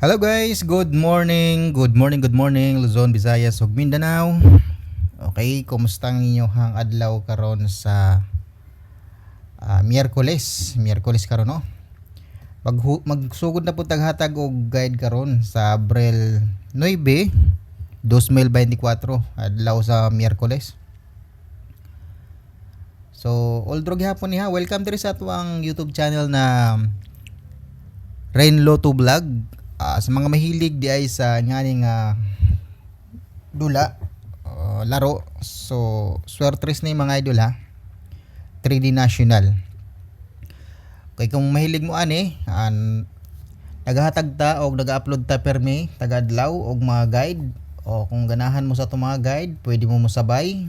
Hello guys, good morning, good morning Luzon, Visayas ug Mindanao. Okay, kumusta ang inyong adlaw karon sa Miyerkules karon no? Magsugod na po taghatag og guide karon sa Abril 9, 2024 adlaw sa Miyerkules. So, oldro gihapon niha. Welcome diri sa atuang YouTube channel na Rain Loto Vlog. Sa mga mahilig di ay sa nganing dula laro, so swertres na yung mga idol ha, 3D National. Okay, kung mahilig mo naghahatag ta o nag-upload ta permi tagadlaw og mga guide, o kung ganahan mo sa itong mga guide pwede mo musabay.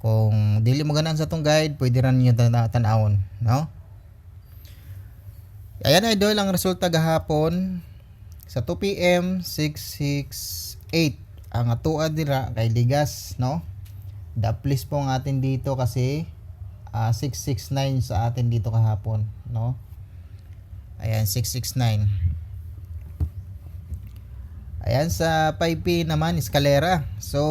Kung dili mo ganahan sa itong guide pwede ran nyo tanawon, no? Ayan idol, ang resulta gahapon sa 2 PM 668 ang atuad dira kay ligas, no? Daplis po ang atin dito kasi 669 sa atin dito kahapon, no? Ayan, 669. Ayan, sa 5P naman eskalera. So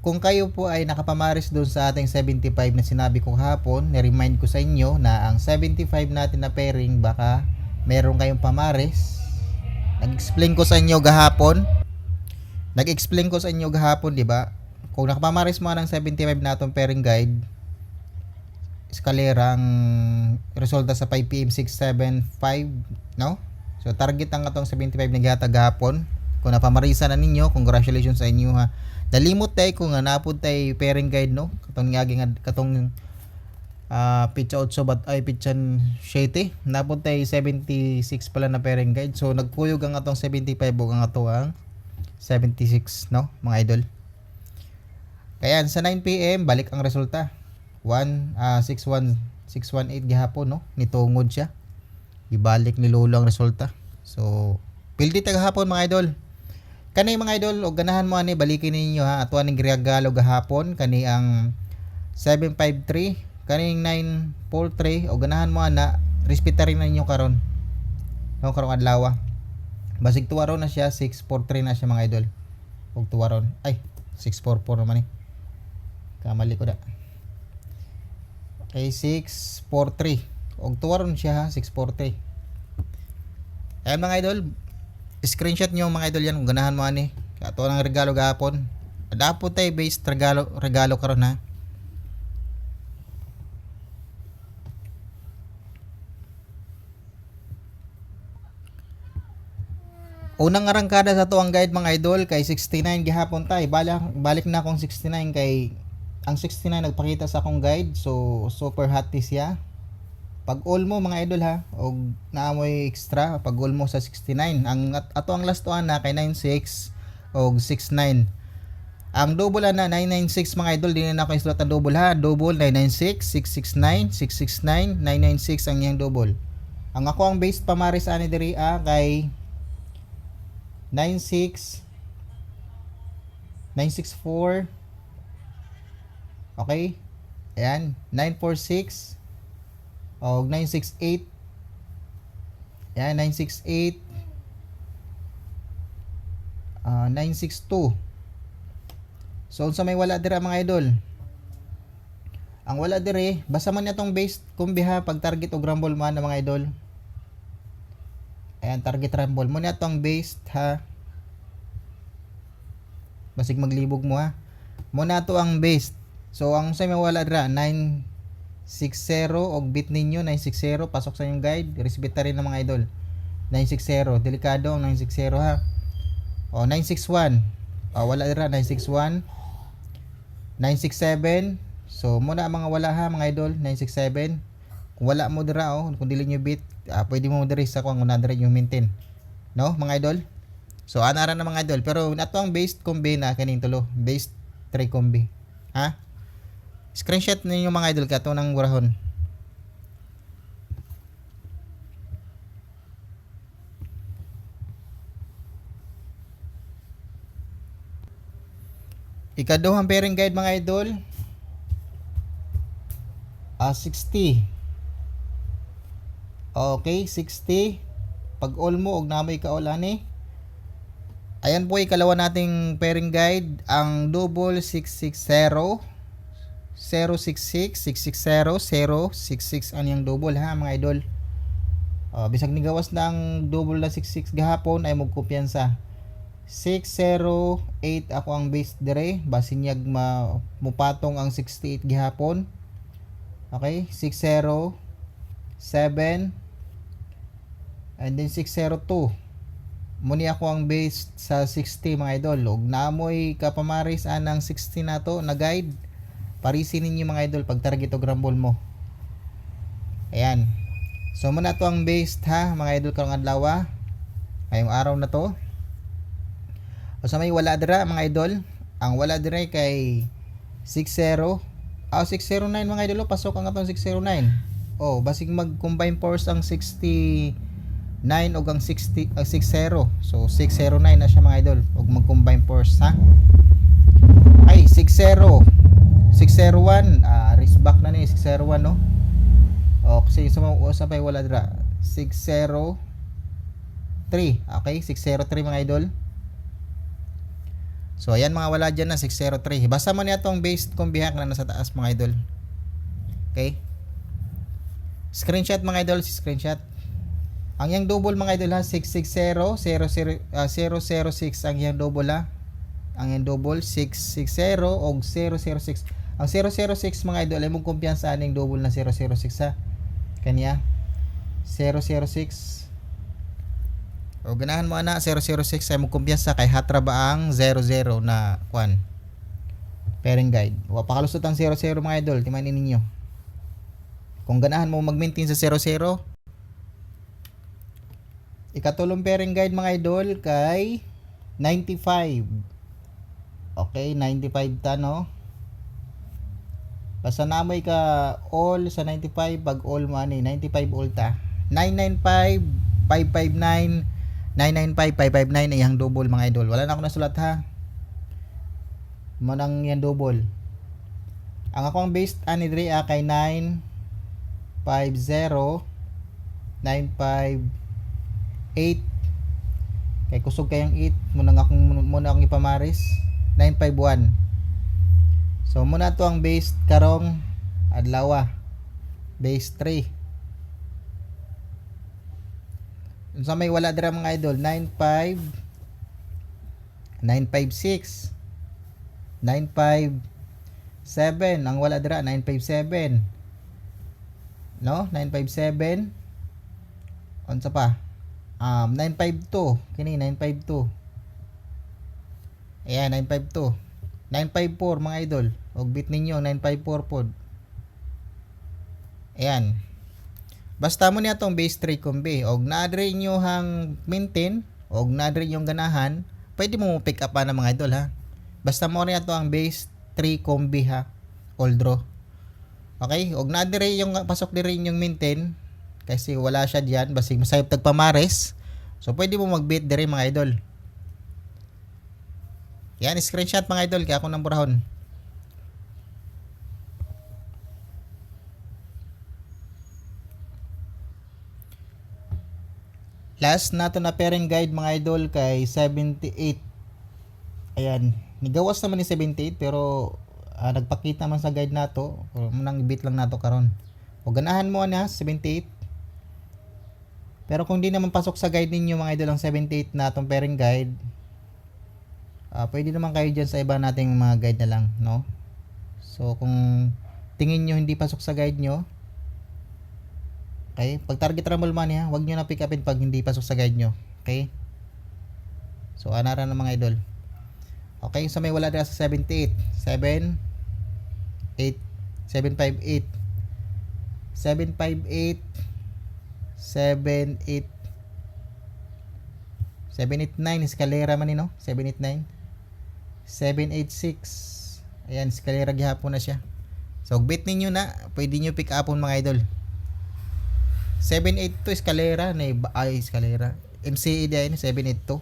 kung kayo po ay nakapamaris doon sa ating 75 na sinabi ko kahapon, ni-remind ko sa inyo na ang 75 natin na pairing baka meron kayong pamaris. Nag-explain ko sa inyo gahapon, di ba? Kung nakapamaris mo ng 75 natong pairing guide, eskalera ang resulta sa 5 PM 675, no? So target ang atong 75 na gihatag gahapon. Kung napamarisan na ninyo, congratulations sa inyo ha. Dalimot tay kung napud tay pairing guide, no? Katong pitcha 8 bat ay pitchan 7. Napud tay 76 pala na pairing guide. So nagkuyog ang atong 75 ug ang ato ang 76, no, mga idol. Kaya sa 9 PM balik ang resulta. 618 gihapon, no? Nitungod siya. Ibalik ni Lolo ang resulta. So pildi ta gahapon mga idol. Kani mga idol, o ganahan mo balikin ninyo ha, ato aning regalo gahapon kani ang 753, kani 943, o ganahan mo respeta rin ninyo karon. No, karong adlaw. Basig tuwaro na siya, 643 na siya mga idol. Og tuwaron. Ay, 644 naman Kamali ko da. Okay, 643. Og tuwaron siya ha, 643. Ayan mga idol, screenshot nyo mga idol yan kung ganahan mo ato ng regalo gahapon. Dapo tay based regalo karon ha. Unang arangkada sa tuang guide mga idol kay 69 gihapon tay. Balik na akong 69 kay ang 69 nagpakita sa akong guide, so super hot siya. Pag all mo mga idol ha, og naamoy extra pag all mo sa 69. Ang ato ang last one na kay 96 og 69. Ang double na 996 mga idol, dinhi na ako isulat ang double ha. Double 996 669 669 996 ang iyang double. Ang ako ang base pamaris ani diri kay 96 964. Okay? Ayan, 946 og 968. Yan, 968. 962. So unsa may wala dira mga idol? Ang wala dire, basta man itong base kumbiha pag target og rumble man mga idol. Ayan, target rumble mo na itong base ha. Basig maglibog mo ha. Muna to ang base. So ang sa may wala dira 960 og bit ninyo 960, pasok sa inyong guide, respeta rin ng mga idol. 960, delikado ang 960 ha. O 961, wala dira 961. 967, so muna mga wala ha mga idol. 967, kung wala mo dira kung dili nyo bit, pwede mo diri sa kung una dira yung maintain, no mga idol. So anara na mga idol, pero ato ang based combi na kaning tulo, based 3 combi ha. Screenshot ninyo mga idol kato ng burahon. Ikaduhang pairing guide mga idol, 60. Okay, 60. pag all mo og namoy ka-all ani. Ayan po ikalawa nating pairing guide, ang double 660 066 660 066 aniyang double ha mga idol. Bisag ni gawas na ang double na 66 gahapon ay magkumpiyansa. 608 ako ang base dire, basin yag mupatong ang 68 gihapon. Okay, 607 and then 602. Muni ako ang base sa 60 mga idol. Og naamoy kapamaris anang 60 nato na guide. Parisin ninyo mga idol pag target og rumble mo. Ayan. So muna to ang base ha mga idol karong adlaw. Ngayong araw na to. O sa may wala dira mga idol. Ang wala dira kay 60. 609 mga idol. Pasok ang atong 609. Basig mag-combine force ang 69 og ang 60 60. So 609 na siya mga idol og mag-combine force ha. Ay 60 601 risk back na ni 601 no. Kasi sa pay wala dira 603. Okay, 603 mga idol. So ayan mga wala dyan na 603. Basta mo niya tong base kung bihak na nasa taas mga idol. Okay. Screenshot mga idol, screenshot. Ang yang double mga idol ha 660 006 ang yang double ha. Ang yang double 660 og 006. Ang 006 mga idol ay mong kumpiyansa aning double na 006 ha. Kanya 006. O ganahan mo ana 006 ay mong kumpiyansa kay hatra ba ang 00 na kwan. Pairing guide. Wa pakalusot ang 00 mga idol, timanin ninyo. Kung ganahan mo mag-maintain sa 00. Ikatulong pairing guide mga idol kay 95. Okay, 95 ta no. Basta namoy ka all sa 95 pag all mo ani 95 all ta. 995 559 995 559 ay ang double mga idol. Wala na ako nasulat ha. Manang yan double. Ang akong base ani diri kay 950 958 kay kusog kayang 8 muna akong ipamaris 951. So muna to ang base karong adlaw. Base 3. Sa may wala dira mga idol 95 956 957 ang wala dira 957 no 957 unsa pa 952 kini 952 ayan 952 954 mga idol og bit ninyo 954 pod ayan basta mo niya tong base 3 kombi og na-adre nyo hang maintain og na-adre yung ganahan pwede mo pick up na mga idol ha basta mo niya to ang base 3 kombi ha all draw okay og na-adre yung pasok dire yung maintain kasi wala siya diyan basig masayop tagpamares so pwede mo mag-beat dire mga idol. Yan screenshot mga idol kaya ako nang burahon. Last nato na pairing guide mga idol kay 78. Ayan, nigawas naman ni 78 pero nagpakita man sa guide nato, munang beat lang nato karon. O ganahan mo na 78. Pero kung di naman pasok sa guide ninyo mga idol ang 78 na itong pairing guide, pwede naman kayo dyan sa iba nating mga guide na lang, no? So kung tingin nyo hindi pasok sa guide nyo, okay, pag target rumble money ha, huwag nyo na pick upin pag hindi pasok sa guide nyo, okay? So anara ng mga idol. Okay, so may wala dira sa 78 758 758 758 789 eskalera man ni no 789 786 ayan eskalera gihapon na siya so bit ninyo na pwede nyo pick upon mga idol 782 eskalera na eskalera MCE din 782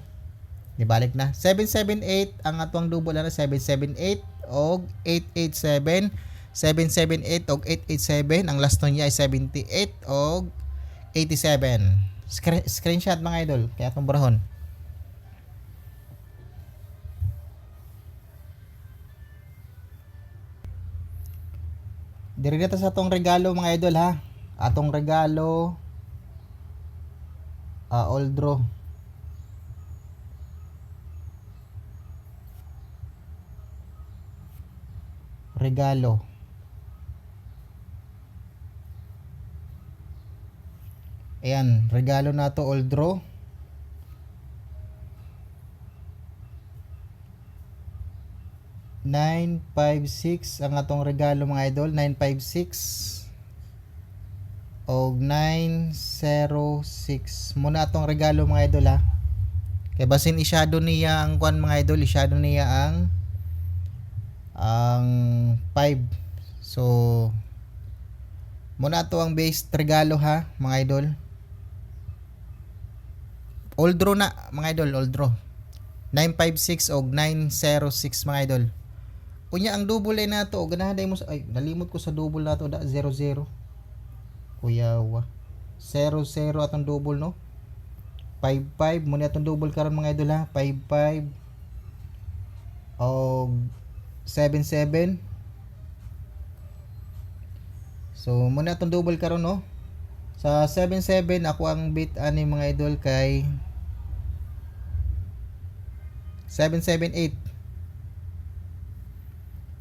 ibalik na 778 ang atong double na 778 og 887 778 og 887 ang last niya ay 78 og 87 Screenshot mga idol kaya atong burahon. Diri dito sa atong regalo mga idol ha. Atong regalo Oldro. Regalo. Ayan, regalo na to Oldro. $956 ang atong regalo mga idol, 956 og 906 muna atong regalo mga idol ha. Kay basin i-shadow niya ang kuan mga idol, i-shadow niya ang 5. So muna to ang base regalo ha mga idol. Oldro na mga idol, Oldro. 956 og 906 mga idol. Unya ang double ay nato ganahan mo ay nalimot ko sa double nato da 00. Kuyawa. 00 atong double no. 55 muna atong double karon mga idol ha. 55 og 77. So muna atong double karon no. Sa 77 ako ang bit ani mga idol kay 778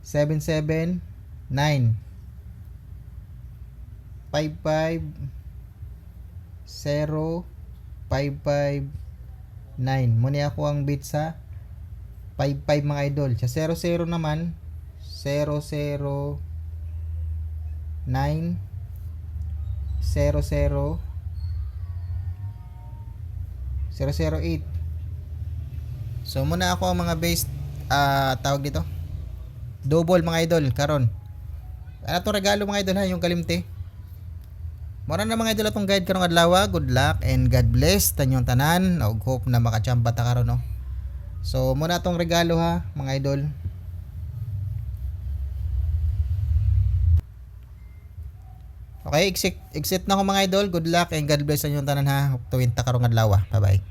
779 55 0 559 muna ako ang bit sa 55 mga idol. Sa 00 naman 009 00 008. So muna ako ang mga base tawag dito double mga idol karon. Ano to regalo mga idol ha, yung kalimte. Mura na mga idol atong guide karong adlaw. Good luck and God bless tanyong tanan. Og hope na makachamba ta karon no. So muna atong regalo ha mga idol. Okay, exit na ko mga idol. Good luck and God bless tanyong tanan ha. Tuwin ta karong adlaw. Bye bye.